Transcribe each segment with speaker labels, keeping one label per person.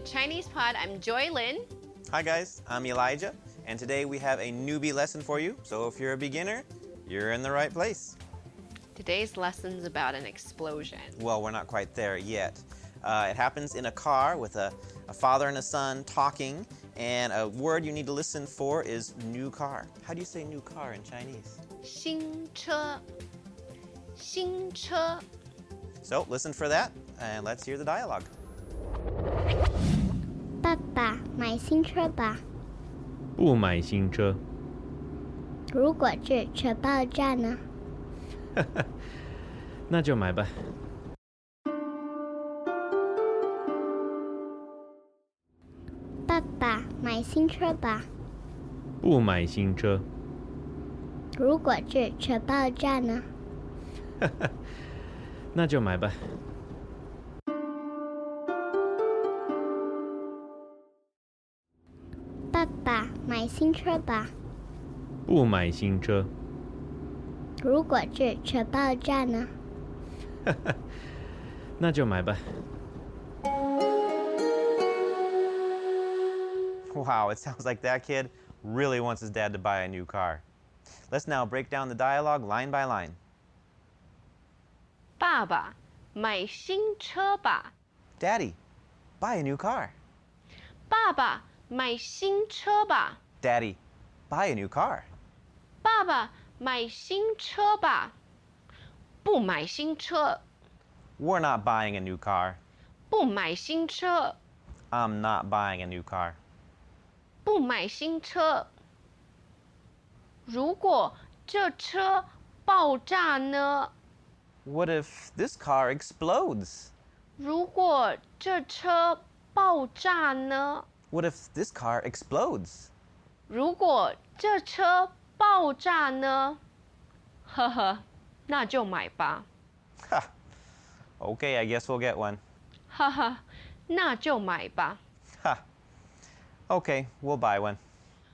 Speaker 1: ChinesePod. I'm Joy Lin.
Speaker 2: Hi guys, I'm Elijah, and today we have a newbie lesson for you. So if you're a beginner, you're in the right place.
Speaker 1: Today's lesson's about an explosion.
Speaker 2: Well, we're not quite there yet. It happens in a car with a father and a son talking, and a word you need to listen for is new car. How do you say new car in Chinese?
Speaker 1: 新车,新车.
Speaker 2: So listen for that, and let's hear the dialogue.
Speaker 3: 爸爸，买新车吧。
Speaker 4: 不买新车。
Speaker 3: 如果这车爆炸呢？
Speaker 4: 那就买吧。
Speaker 3: 爸爸，买新车吧。
Speaker 4: 不买新车。
Speaker 3: 如果这车爆炸呢？
Speaker 4: 那就买吧。
Speaker 3: 爸爸，买新车吧。
Speaker 4: 不买新车。
Speaker 3: 如果这车爆炸呢？
Speaker 4: 那就买吧。
Speaker 2: Wow, it sounds like that kid really wants his dad to buy a new car. Let's now break down the dialogue line by line.
Speaker 1: 爸爸，买新车吧。
Speaker 2: Daddy, buy a new car.
Speaker 1: 爸爸，买新车吧。
Speaker 2: Daddy, buy a new car.
Speaker 1: 爸爸，买新车吧。不买新车。
Speaker 2: We're not buying a new car.
Speaker 1: 不买新车。
Speaker 2: I'm not buying a new car.
Speaker 1: 不买新车。如果这车爆炸呢？
Speaker 2: What if this car explodes?
Speaker 1: 如果这车爆炸呢？
Speaker 2: What if this car explodes?
Speaker 1: 如果这车爆炸呢？呵呵，那就买吧。
Speaker 2: Ha. Okay, I guess we'll get one.
Speaker 1: 哈哈，那就买吧。
Speaker 2: Ha. Okay, we'll buy one.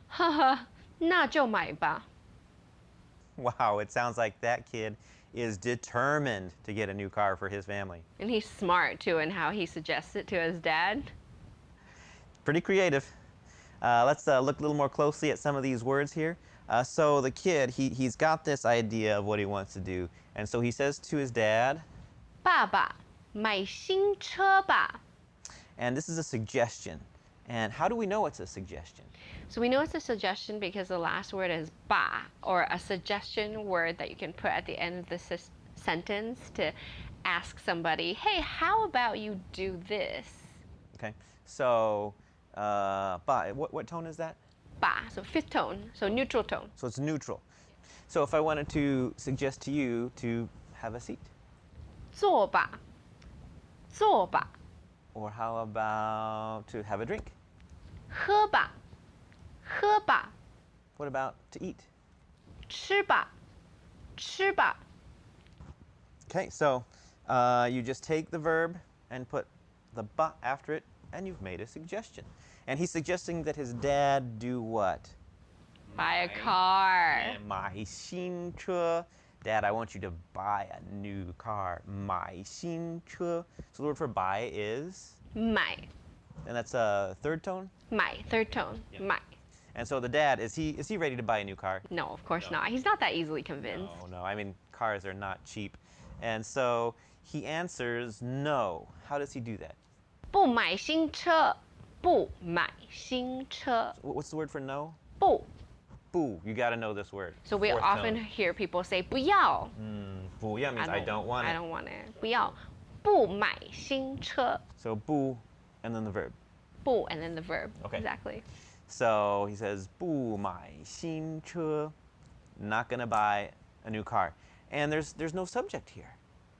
Speaker 1: 哈哈，那就买吧。
Speaker 2: Wow, it sounds like that kid is determined to get a new car for his family.
Speaker 1: And he's smart too in how he suggests it to his dad.
Speaker 2: Pretty creative. Let's look a little more closely at some of these words here. So the kid, he's got this idea of what he wants to do. And so he says to his dad,
Speaker 1: 爸爸，买新车吧。
Speaker 2: and this is a suggestion. And how do we know it's a suggestion?
Speaker 1: So we know it's a suggestion because the last word is ba, or a suggestion word that you can put at the end of the sentence to ask somebody, hey, how about you do this?
Speaker 2: Okay, so, ba, what tone is that?
Speaker 1: Ba, so fifth tone, so neutral tone.
Speaker 2: So it's neutral. So if I wanted to suggest to you to have a seat,
Speaker 1: 坐吧，坐吧，
Speaker 2: or how about to have a drink?
Speaker 1: 喝吧，喝吧，
Speaker 2: What about to eat?
Speaker 1: 吃吧，吃吧。
Speaker 2: Okay, so you just take the verb and put the ba after it, and you've made a suggestion. And he's suggesting that his dad do what?
Speaker 1: Buy a car.
Speaker 2: 买新车. Dad, I want you to buy a new car. 买新车. So the word for buy is?
Speaker 1: 买，
Speaker 2: And that's a third tone?
Speaker 1: 买 third tone. 买.
Speaker 2: And so the dad, is he ready to buy a new car?
Speaker 1: No, of course not. He's not that easily convinced.
Speaker 2: No. I mean, cars are not cheap. And so he answers no. How does he do that?
Speaker 1: 不买新车，不买新车，
Speaker 2: What's the word for no?
Speaker 1: 不。
Speaker 2: Boo. You got to know this word.
Speaker 1: So we
Speaker 2: Fourth
Speaker 1: often
Speaker 2: tone.
Speaker 1: hear people say 不要。
Speaker 2: Boo, yeah, means I don't want
Speaker 1: I
Speaker 2: it.
Speaker 1: don't want it. 不要，不买新车，
Speaker 2: So boo, and then the verb.
Speaker 1: 不 and then the verb.
Speaker 2: Okay.
Speaker 1: Exactly.
Speaker 2: So he says, 不买新车, not gonna buy a new car. And there's no subject here.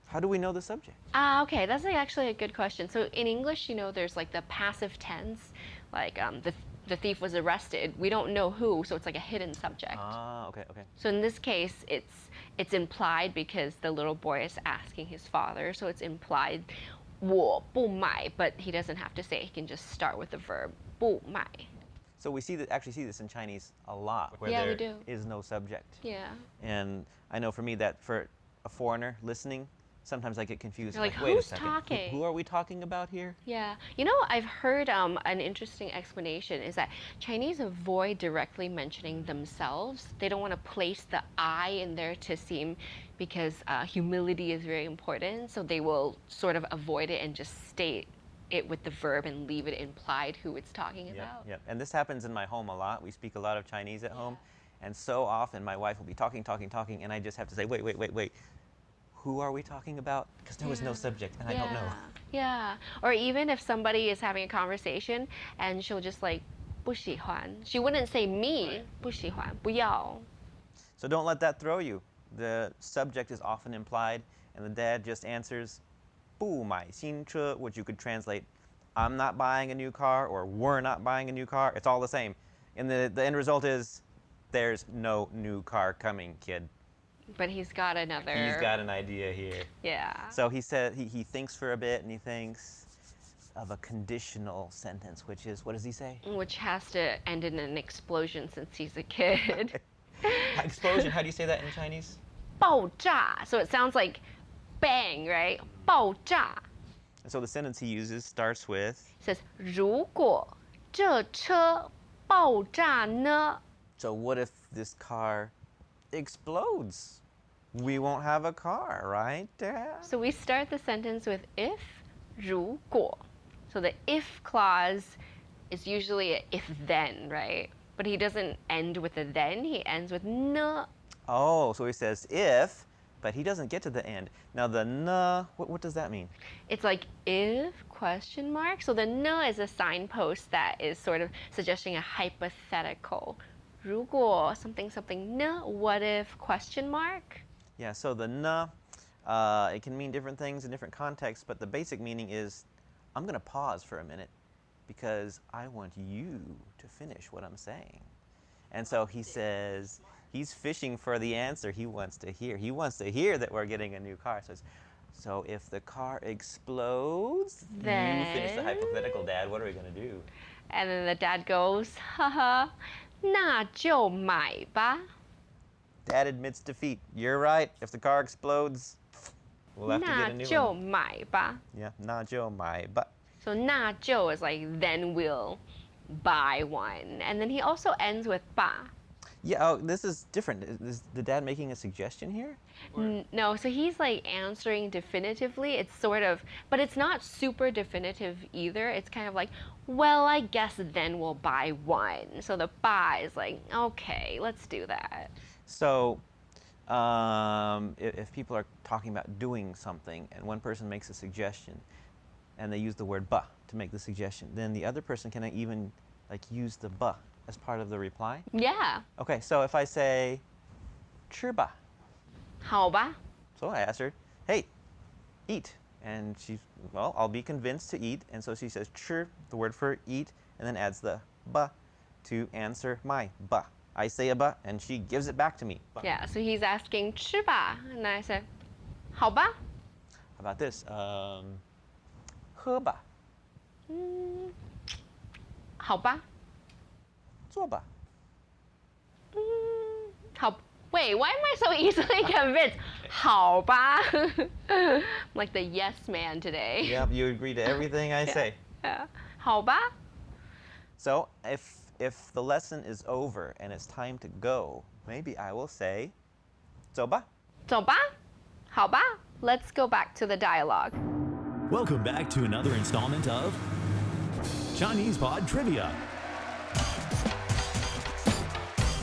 Speaker 2: How do we know the subject?
Speaker 1: Okay, that's actually a good question. So in English, there's like the passive tense, like the thief was arrested. We don't know who, so it's like a hidden subject.
Speaker 2: Okay.
Speaker 1: So in this case, it's implied because the little boy is asking his father, so it's implied 我不买, but he doesn't have to say. He can just start with the verb 不买.
Speaker 2: So we actually see this in Chinese a lot, where
Speaker 1: Yeah, we
Speaker 2: there
Speaker 1: do.
Speaker 2: is no subject.
Speaker 1: Yeah.
Speaker 2: And I know for me that for a foreigner listening, sometimes I get confused.
Speaker 1: You're like,
Speaker 2: wait a
Speaker 1: who's
Speaker 2: second.
Speaker 1: talking?
Speaker 2: Who are we talking about here?
Speaker 1: Yeah. I've heard an interesting explanation is that Chinese avoid directly mentioning themselves. They don't want to place the I in there to seem, because humility is very important. So they will sort of avoid it and just state it with the verb and leave it implied who it's talking about.
Speaker 2: Yep. And this happens in my home a lot. We speak a lot of Chinese at home. And so often my wife will be talking, and I just have to say, wait. Who are we talking about? Because there was no subject, and I don't know.
Speaker 1: Yeah. Or even if somebody is having a conversation and she'll just like 不喜欢. She wouldn't say me, 不喜欢,不要.
Speaker 2: So don't let that throw you. The subject is often implied, and the dad just answers 不买新车, which you could translate, I'm not buying a new car, or we're not buying a new car. It's all the same. And the end result is, there's no new car coming, kid.
Speaker 1: But he's got another.
Speaker 2: He's got an idea here.
Speaker 1: Yeah.
Speaker 2: So he said he thinks for a bit, and he thinks of a conditional sentence, which is, what does he say?
Speaker 1: Which has to end in an explosion since he's a kid.
Speaker 2: Explosion, how do you say that in Chinese?
Speaker 1: 爆炸. So it sounds like bang, right? 爆炸.
Speaker 2: And so the sentence he uses starts with,
Speaker 1: It says 如果这车爆炸呢?
Speaker 2: so what if this car explodes? We won't have a car, right, Dad?
Speaker 1: So we start the sentence with if, 如果. So the if clause is usually a if then, right? But he doesn't end with a then, he ends with 呢.
Speaker 2: Oh, so he says if, but he doesn't get to the end. Now the na, what does that mean?
Speaker 1: It's like if question mark. So the 呢 is a signpost that is sort of suggesting a hypothetical. 如果 something something 呢, what if question mark?
Speaker 2: Yeah, so the na, it can mean different things in different contexts, but the basic meaning is, I'm going to pause for a minute because I want you to finish what I'm saying. And so he says he's fishing for the answer he wants to hear. He wants to hear that we're getting a new car. So if the car explodes,
Speaker 1: Then...
Speaker 2: you finish the hypothetical, Dad. What are we going to do?
Speaker 1: And then the dad goes, haha, 那就买吧.
Speaker 2: Dad admits defeat. You're right. If the car explodes, we'll have to get a new
Speaker 1: 那就
Speaker 2: one.
Speaker 1: 买吧.
Speaker 2: Yeah, 那就买吧.
Speaker 1: So 那就 is like then we'll buy one. And then he also ends with 吧.
Speaker 2: Yeah, oh, this is different. Is the dad making a suggestion here?
Speaker 1: No, so he's like answering definitively. It's sort of, but it's not super definitive either. It's kind of like, well, I guess then we'll buy one. So the 吧 is like, okay, let's do that.
Speaker 2: So, if people are talking about doing something and one person makes a suggestion and they use the word 吧 to make the suggestion, then the other person can even like use the 吧 as part of the reply?
Speaker 1: Yeah.
Speaker 2: Okay, so if I say 吃吧,
Speaker 1: 好吧.
Speaker 2: so I asked her, hey, eat. And she's, well, I'll be convinced to eat. And so she says 吃, the word for eat, and then adds the 吧 to answer my 吧. I say a 吧, and she gives it back to me. 吧.
Speaker 1: Yeah, so he's asking 吃吧, and I said 好吧.
Speaker 2: How about this? 喝吧,
Speaker 1: 好吧.
Speaker 2: 坐吧.
Speaker 1: Wait, why am I so easily convinced? 好吧. I'm like the yes man today.
Speaker 2: Yep, you agree to everything I say.
Speaker 1: Yeah. 好吧.
Speaker 2: So if the lesson is over and it's time to go, maybe I will say 走吧.
Speaker 1: 走吧. 好吧. Let's go back to the dialogue.
Speaker 5: Welcome back to another installment of ChinesePod Trivia.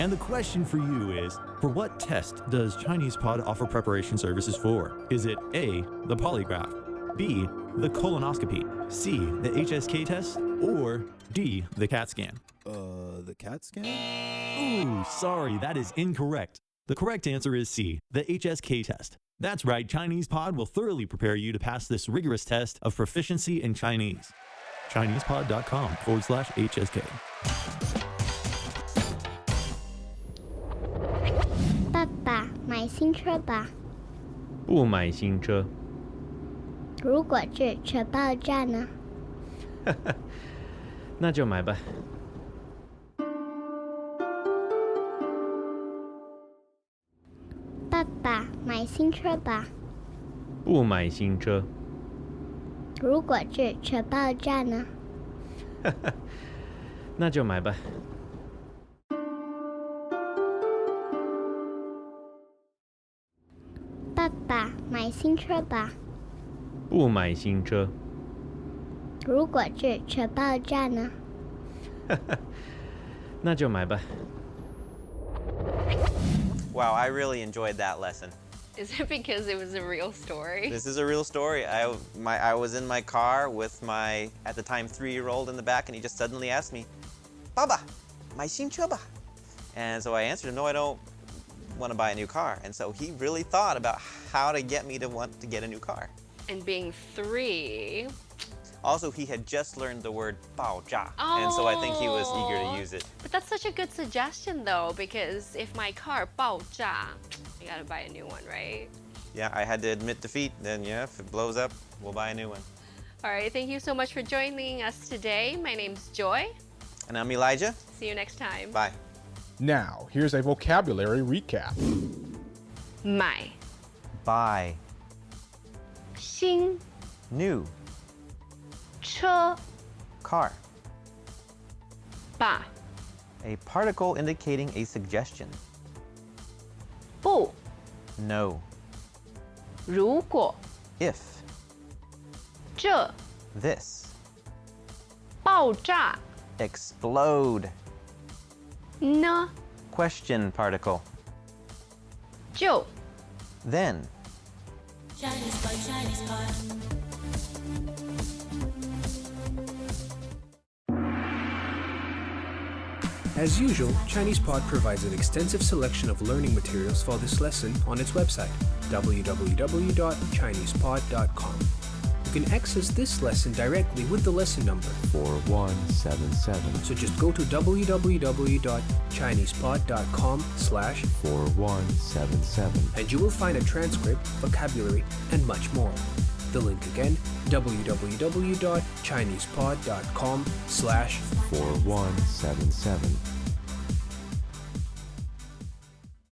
Speaker 5: And the question for you is, for what test does ChinesePod offer preparation services for? Is it A, the polygraph, B, the colonoscopy, C, the HSK test, or D, the CAT scan?
Speaker 6: The CAT scan?
Speaker 5: Ooh, sorry, that is incorrect. The correct answer is C, the HSK test. That's right, ChinesePod will thoroughly prepare you to pass this rigorous test of proficiency in Chinese. ChinesePod.com/HSK.
Speaker 3: 爸爸，买新车吧。
Speaker 4: 不买新车。
Speaker 3: 如果这车爆炸呢？
Speaker 4: 那就买吧。
Speaker 3: 爸爸，买新车吧。
Speaker 4: 不买新车。
Speaker 3: 如果这车爆炸呢？
Speaker 4: 那就买吧。
Speaker 3: 爸爸，买新车吧。
Speaker 4: 不买新车。
Speaker 3: 如果这车爆炸呢？
Speaker 4: 那就买吧。
Speaker 2: Wow, I really enjoyed that lesson.
Speaker 1: Is it because it was a real story?
Speaker 2: This is a real story. I was in my car with my, at the time, 3-year-old in the back, and he just suddenly asked me, Baba, 买新车吧? And so I answered him, no, I don't want to buy a new car. And so he really thought about how to get me to want to get a new car.
Speaker 1: And being 3.
Speaker 2: Also, he had just learned the word 爆炸, and so I think he was eager to use it.
Speaker 1: But that's such a good suggestion though, because if my car 爆炸, I gotta buy a new one, right?
Speaker 2: Yeah, I had to admit defeat. Then, yeah, if it blows up, we'll buy a new one.
Speaker 1: All right, thank you so much for joining us today. My name's Joy.
Speaker 2: And I'm Elijah.
Speaker 1: See you next time.
Speaker 2: Bye.
Speaker 6: Now, here's a vocabulary recap.
Speaker 1: 买
Speaker 2: Buy.
Speaker 1: 新
Speaker 2: New.
Speaker 1: 车
Speaker 2: Car.
Speaker 1: 吧
Speaker 2: A particle indicating a suggestion.
Speaker 1: 不
Speaker 2: No.
Speaker 1: 如果
Speaker 2: If.
Speaker 1: 这
Speaker 2: This.
Speaker 1: 爆炸
Speaker 2: Explode.
Speaker 1: 呢
Speaker 2: Question particle.
Speaker 1: 就
Speaker 2: Then.
Speaker 7: As usual, ChinesePod provides an extensive selection of learning materials for this lesson on its website, www.chinesepod.com. You can access this lesson directly with the lesson number
Speaker 8: 4177.
Speaker 7: So just go to www.chinesepod.com/4177 and you will find a transcript, vocabulary, and much more. The link again, www.chinesepod.com/4177.